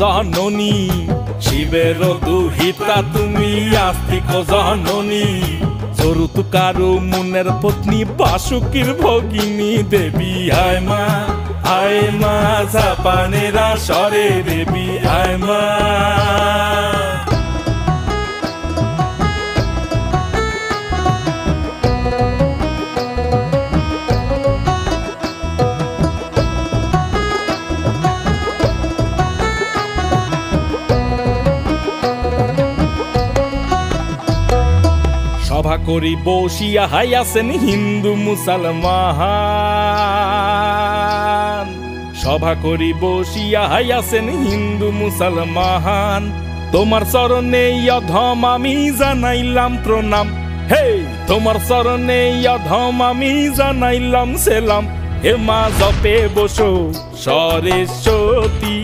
জননী, শিবের দুহিতা তুমি আস্তিক জননী, যৌতুকারু মুনের পত্নী বাসুকীর ভগিনী দেবী আয় মা জাপানেরা সরে দেবী আয় মা। সভা করি বসিয়া হাইয়াছেন হিন্দু মুসলমান, সভা করি বসিয়া হাইয়াছেন হিন্দু মুসলমান, তোমার চরণে অধম আমি জানাইলাম প্রণাম, হে তোমার চরণে অধম আমি জানাইলাম সেলাম, হে মা জপে বসো সরস্বতী।